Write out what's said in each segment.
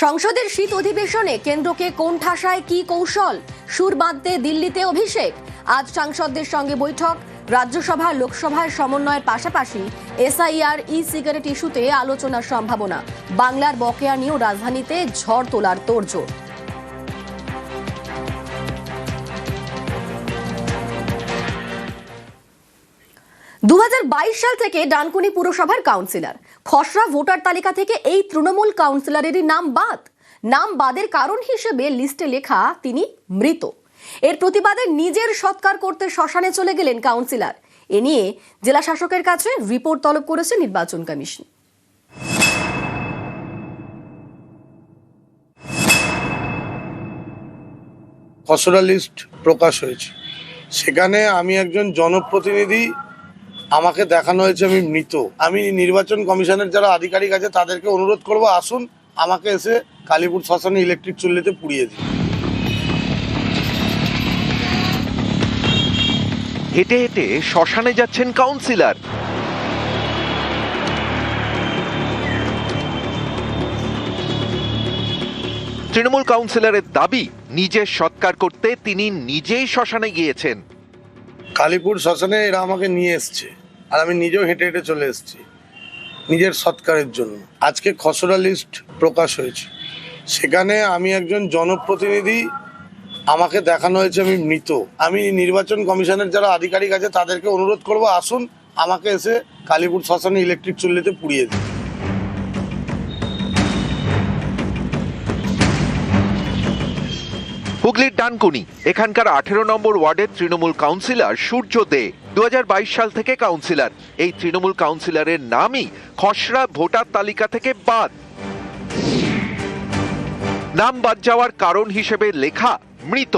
সংসদের শীত অধিবেশনে কেন্দ্রকে কোণঠাসায় কি কৌশল? সুর বাঁধতে দিল্লিতে অভিষেক। আজ সাংসদদের সঙ্গে বৈঠক। রাজ্যসভা লোকসভার সমন্বয়ের পাশাপাশি এসআইআর ই সিগারেট ইস্যুতে আলোচনার সম্ভাবনা। বাংলার বকেয়া নিয়েও রাজধানীতে ঝড় তোলার তোড়জোড়। দু সাল থেকে ডানকুনি পুরসভার কাউন্সিলর। খসড়া ভোটার তালিকা থেকে এই তৃণমূল কাউন্সিলরেরই নাম বাদের কারণ হিসেবে লিস্টে লেখা তিনি মৃত। এর প্রতিবাদে নিজের সৎকার করতে শ্মশানে চলে গেলেন কাউন্সিলর। এ নিয়ে জেলা শাসকের কাছে রিপোর্ট তলব করেছে নির্বাচন কমিশন। খসড়া লিস্ট প্রকাশ হয়েছে, সেখানে আমি একজন জনপ্রতিনিধি, আমাকে দেখানো হয়েছে আমি মৃত। আমি নির্বাচন কমিশনের যারা আধিকারিক আছে তাদেরকে অনুরোধ করব, আসুন আমাকে এসে কালীপুর শ্মশানে ইলেকট্রিক চুল্লিতে পুড়িয়ে দিন। হেঁটে হেঁটে শ্মশানে যাচ্ছেন কাউন্সিলর। তৃণমূল কাউন্সিলরের দাবি, নিজের সৎকার করতে তিনি নিজেই শ্মশানে গিয়েছেন। কালীপুর শ্মশানে এরা আমাকে নিয়ে এসছে, আর আমি নিজেও হেঁটে হেঁটে চলে এসেছি নিজের সৎকারের জন্য। আজকে খসড়া লিস্ট প্রকাশ হয়েছে, সেখানে আমি একজন জনপ্রতিনিধি, আমাকে দেখানো হয়েছে আমি মৃত। আমি নির্বাচন কমিশনের যারা আধিকারিক আছে তাদেরকে অনুরোধ করব, আসুন আমাকে এসে কালীপুর শ্মশানে ইলেকট্রিক চুল্লিতে পুড়িয়ে দিন। হুগলির ডানকুনি এখানকার 18 নম্বর ওয়ার্ডের তৃণমূল কাউন্সিলর সূর্য দে 2022 সাল থেকে কাউন্সিলর। এই তৃণমূল কাউন্সিলরের নামই খসড়া ভোটার তালিকা থেকে বাদ। নাম বাদ যাওয়ার কারণ হিসেবে লেখা মৃত।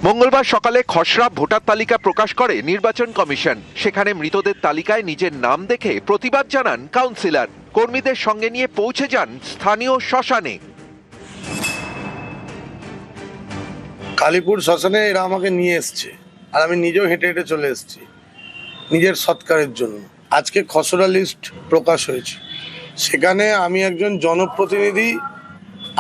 মঙ্গলবার সকালে খসড়া ভোটার তালিকা প্রকাশ করে নির্বাচন কমিশন। সেখানে মৃতদের তালিকায় নিজের নাম দেখে প্রতিবাদ জানান কাউন্সিলর। কর্মীদের সঙ্গে নিয়ে পৌঁছে যান স্থানীয় শ্মশানে। কালীপুর শ্মশানে এরা আমাকে নিয়ে এসছে, আর আমি নিজেও হেঁটে হেঁটে চলে এসেছি নিজের সৎকারের জন্য। আজকে খসড়া লিস্ট প্রকাশ হয়েছে, সেখানে আমি একজন জনপ্রতিনিধি,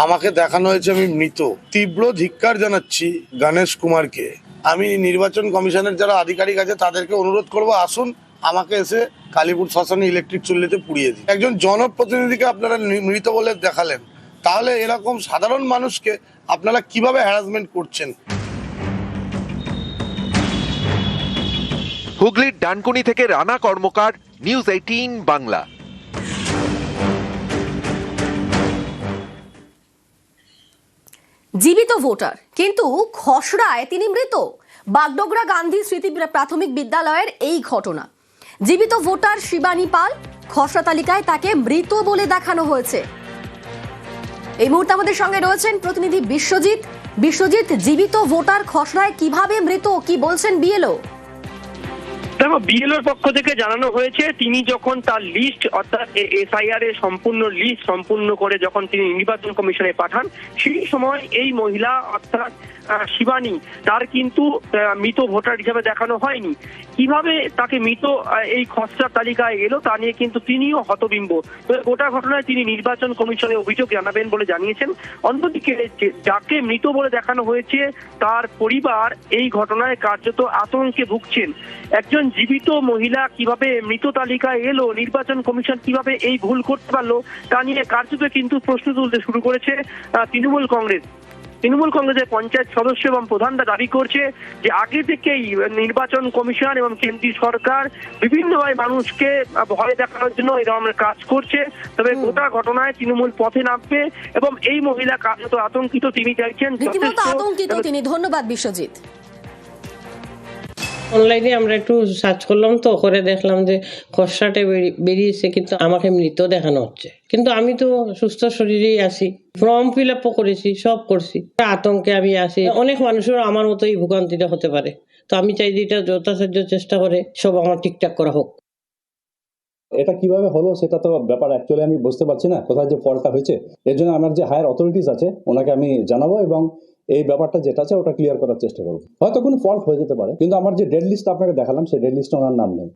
আমাকে দেখানো হয়েছে আমি মৃত। তীব্র ধিক্কার জানাচ্ছি গণেশ কুমারকে। আমি নির্বাচন কমিশনের যারা আধিকারিক আছে তাদেরকে অনুরোধ করব, আসুন আমাকে এসে কালীপুর শ্মশানে ইলেকট্রিক চুল্লিতে পুড়িয়ে দিন। একজন জনপ্রতিনিধিকে আপনারা মৃত বলে দেখালেন, তাহলে এরকম সাধারণ মানুষকে আপনারা কিভাবে হ্যারাসমেন্ট করছেন? হুগলির ডানকুনি থেকে রানা কর্মকার, নিউজ 18 বাংলা। জীবিত ভোটার, কিন্তু খসড়ায় তিনি মৃত। বাগডোগরা গান্ধী স্মৃতি প্রাথমিক বিদ্যালয়ের এই ঘটনা। জীবিত ভোটার শিবানী পাল, খসড়া তালিকায় তাকে মৃত বলে দেখানো হয়েছে। এই মুহূর্তে আমাদের সঙ্গে রয়েছেন প্রতিনিধি বিশ্বজিৎ। জীবিত ভোটার খসড়ায় কিভাবে মৃত, কি বলছেন বিএলও? দেখো, বিএলওর পক্ষ থেকে জানানো হয়েছে, তিনি যখন তার লিস্ট অর্থাৎ এসআইআর এর সম্পূর্ণ লিস্ট সম্পূর্ণ করে যখন তিনি নির্বাচন কমিশনে পাঠান, সেই সময় এই মহিলা অর্থাৎ শিবানী, তার কিন্তু মৃত ভোটার হিসাবে দেখানো হয়নি। কিভাবে তাকে মৃত এই খসড়া তালিকায় এলো তা নিয়ে কিন্তু তিনিও হতবিম্ব। গোটা ঘটনায় তিনি নির্বাচন কমিশনে অভিযোগ জানাবেন বলে জানিয়েছেন। অন্যদিকে যাকে মৃত বলে দেখানো হয়েছে তার পরিবার এই ঘটনায় কার্যত আতঙ্কে ভুগছেন। একজন জীবিত মহিলা কিভাবে মৃত তালিকায় এলো, নির্বাচন কমিশন কিভাবে এই ভুল করতে পারলো, তা নিয়ে কার্যত কিন্তু প্রশ্ন তুলতে শুরু করেছে তৃণমূল কংগ্রেসের পঞ্চায়েত সদস্য এবং প্রধানরা দাবি করছে যে আগে থেকেই নির্বাচন কমিশন এবং কেন্দ্রীয় সরকার বিভিন্নভাবে মানুষকে ভয় দেখানোর জন্য এরকম কাজ করছে। তবে গোটা ঘটনায় তৃণমূল পথে নামবে এবং এই মহিলা কার্যত আতঙ্কিত। তিনি চাইছেন তিনি। ধন্যবাদ বিশ্বজিৎ। অনলাইনে আমরা একটু সার্চ করলাম, তো করে দেখলাম যে খসড়াটা বেরিয়েছে, কিন্তু আমাকে মৃত দেখানো হচ্ছে। কিন্তু আমি তো সুস্থ শরীরেই আছি, ফর্ম ফিল আপও করেছি, সব করছি। আতঙ্কে আমি আছি। অনেক মানুষের আমার মতোই ভোগান্তিটা হতে পারে। তো আমি চাই যে এটা যথাসাধ্য চেষ্টা করে সব আমার ঠিকঠাক করা হোক। এটা কিভাবে হলো সেটা তো ব্যাপার অ্যাকচুয়ালি আমি বুঝতে পারছি না কোথায় যে ফলটা হয়েছে। এর জন্য আমার যে হায়ার অথরিটিস আছে ওনাকে আমি জানাবো এবং এই ব্যাপারটা যেটা আছে ওটা ক্লিয়ার করার চেষ্টা করবো। হয়তো কোনো ফল্ট হয়ে যেতে পারে, কিন্তু আমার যে ডেড লিস্ট আপনাকে দেখালাম সেই ডেড লিস্টে ওনার নাম নেই।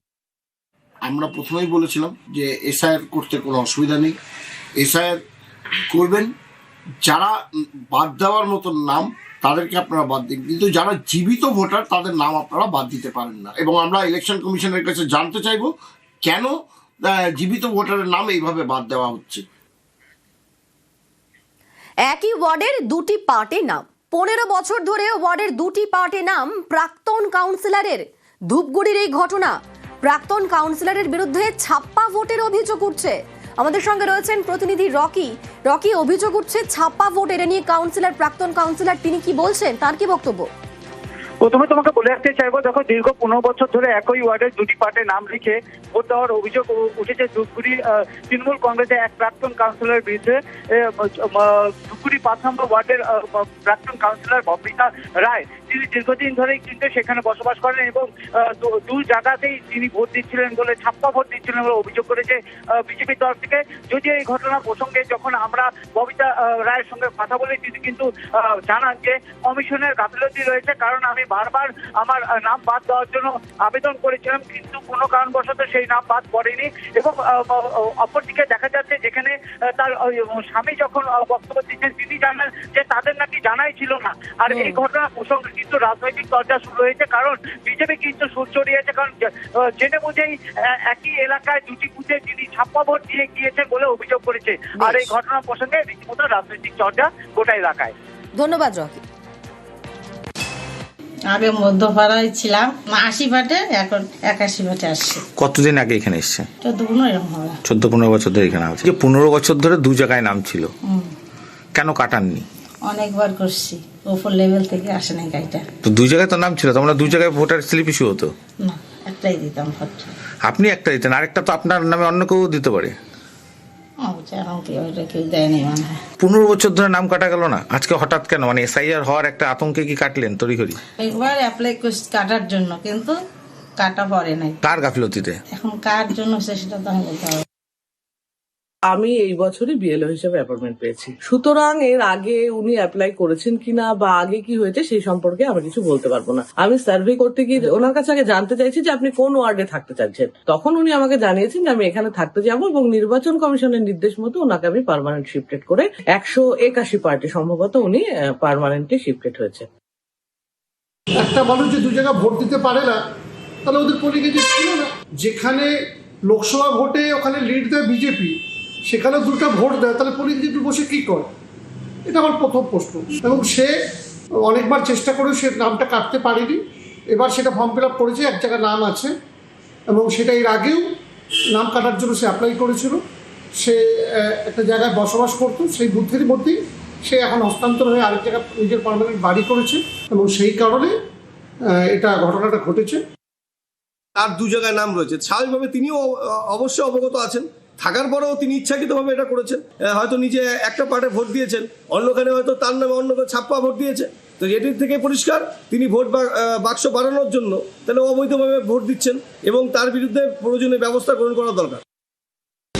আমরা প্রথমেই বলেছিলাম যে এসআইআর করতে কোনো অসুবিধা নেই, এসআইআর করবেন, যারা বাদ দেওয়ার মতন নাম তাদেরকে আপনারা বাদ দিন, কিন্তু যারা জীবিত ভোটার তাদের নাম আপনারা বাদ দিতে পারেন না। এবং আমরা ইলেকশন কমিশনের কাছে জানতে চাইবো কেন জীবিত ভোটারের নাম এইভাবে বাদ দেওয়া হচ্ছে। একই ওয়ার্ডের দুটি পার্টির নাম, 15 বছর ধরে ওয়ার্ডের দুটি পার্টির নাম প্রাক্তন কাউন্সিলরের। ধূপগুড়ির এই ঘটনা, প্রাক্তন কাউন্সিলরের বিরুদ্ধে ছাপ্পা ভোটের অভিযোগ উঠছে। আমাদের সঙ্গে রয়েছেন প্রতিনিধি রকি। অভিযোগ উঠছে ছাপ্পা ভোট, এটা নিয়ে প্রাক্তন কাউন্সিলর তিনি কি বলছেন, তার কি বক্তব্য? প্রথমে তোমাকে বলে রাখতে চাইবো, দেখো দীর্ঘ 15 বছর ধরে একই ওয়ার্ডের দুটি পার্টির নাম লিখে ভোট দেওয়ার অভিযোগ উঠেছে ধূপগুড়ি তৃণমূল কংগ্রেসের এক প্রাক্তন কাউন্সিলরের বিরুদ্ধে। ধূপগুড়ি 5 নম্বর ওয়ার্ডের প্রাক্তন কাউন্সিলর ববিতা রায়, তিনি দীর্ঘদিন ধরেই কিন্তু সেখানে বসবাস করেন এবং দুই জায়গাতেই তিনি ভোট দিচ্ছিলেন বলে, ছাপ্পা ভোট দিচ্ছিলেন বলে অভিযোগ করেছে বিজেপির তরফ থেকে। যদিও এই ঘটনা প্রসঙ্গে যখন আমরা ববিতা রায়ের সঙ্গে কথা বলি, তিনি কিন্তু জানান যে কমিশনের গাফিলতি রয়েছে, কারণ আমি বারবার আমার নাম বাদ দেওয়ার জন্য আবেদন করেছিলাম, কিন্তু কোনো কারণবশত সেই নাম বাদ পড়েনি। এবং অপরদিকে দেখা যাচ্ছে যেখানে তার স্বামী যখন বক্তব্য দিচ্ছেন, তিনি জানান যে তাদের নাকি জানাই ছিল না। আর এই ঘটনা প্রসঙ্গে কিন্তু রাজনৈতিক চর্চা শুরু হয়েছে, কারণ বিজেপি কিন্তু সুর চড়িয়েছে, কারণ জেনে বুঝেই একই এলাকায় দুটি বুথে তিনি ছাপ্পা ভোট দিয়ে গিয়েছেন বলে অভিযোগ করেছে। আর এই ঘটনা প্রসঙ্গে রীতিমতো রাজনৈতিক চর্চা গোটা এলাকায়। ধন্যবাদ রকি। আগে মধ্যপাড়ায় ছিলাম 80 ভাটে, এখন 81 ভাটে আসছি। কতদিন আগে এখানে এসছে? 14-15 এরকম হবে। 14-15 বছর ধরে এখানে আছে। 15 বছর ধরে দু জায়গায় নাম ছিল, কেন কাটাননি? অনেকবার করছি, উপর লেভেল থেকে আসে নাই গাড়িটা। তো দুই জায়গায় তো নাম ছিল, তোমরা দুই জায়গায় ভোটার স্লিপ ইস্যু হতো না, একটাই দিতাম ভোট। আপনি একটা দিতেন, আরেকটা তো আপনার নামে অন্য কেউ দিতে পারে। কেউ দেয়নি মনে হয়। 15 বছর ধরে নাম কাটা গেল না, আজকে হঠাৎ কেন? মানে এসআইআর হওয়ার একটা আতঙ্কে কি কাটলেন তড়িঘড়ি? একবার অ্যাপ্লাই করছি কাটার জন্য, কিন্তু কাটা পড়ে নাই। কার গাফিলতিতে? এখন কার জন্য সেটা তো আমি বলতে হবে। আমি এই বছরই বিএলও হিসেবে অ্যাপয়েন্টমেন্ট পেয়েছি, সুতরাং এর আগে উনি অ্যাপ্লাই করেছেন কিনা বা আগে কি হয়েছে সেই সম্পর্কে আমি কিছু বলতে পারবো না। আমি সার্ভে করতে গিয়ে ওনার কাছে আগে জানতে চাইছি যে আপনি কোন ওয়ার্ডে থাকতে চাচ্ছেন, তখন উনি আমাকে জানিয়েছেন যে আমি এখানে থাকতে যাব, এবং নির্বাচন কমিশনের নির্দেশ মতো ওনাকে আমি পার্মানেন্ট শিফটেড করে 181 পার্টি সম্ভবত উনি পার্মানেন্টলি শিফটেড হয়েছে। একটা মানুষ যে দু জায়গায় ভোট দিতে পারে না, তাহলে ওদের পলিটিক্যাল ছিল না। যেখানে লোকসভা ভোটে ওখানে লিড দেয় বিজেপি, সেখানে দুটো ভোট দেয়, তাহলে পলিটিক্যাল বসে কী করে? এটা আমার প্রথম প্রশ্ন। এবং সে অনেকবার চেষ্টা করে সে নামটা কাটতে পারেনি, এবার সেটা ফর্ম ফিল আপ করেছে, এক জায়গায় নাম আছে, এবং সেটা এর আগেও নাম কাটার জন্য সে অ্যাপ্লাই করেছিল। সে একটা জায়গায় বসবাস করতো, সেই বুথের মধ্যেই সে এখন হস্তান্তর হয়ে আরেক জায়গায় নিজের পার্মানেন্ট বাড়ি করেছে, এবং সেই কারণে এটা ঘটনাটা ঘটেছে। তার দু জায়গায় নাম রয়েছে, স্বাভাবিকভাবে তিনিও অবশ্যই অবগত আছেন, থাকার পরেও তিনি ইচ্ছাকৃতভাবে এটা করেছেন। হয়তো নিজে একটা পার্টে ভোট দিয়েছেন, অন্যখানে হয়তো তার নামে অন্য ছাপ্পা ভোট দিয়েছে। তো এটির থেকে পরিষ্কার তিনি ভোট বাক্স বাড়ানোর জন্য তাহলে অবৈধভাবে ভোট দিচ্ছেন, এবং তার বিরুদ্ধে প্রয়োজনীয় ব্যবস্থা গ্রহণ করা দরকার।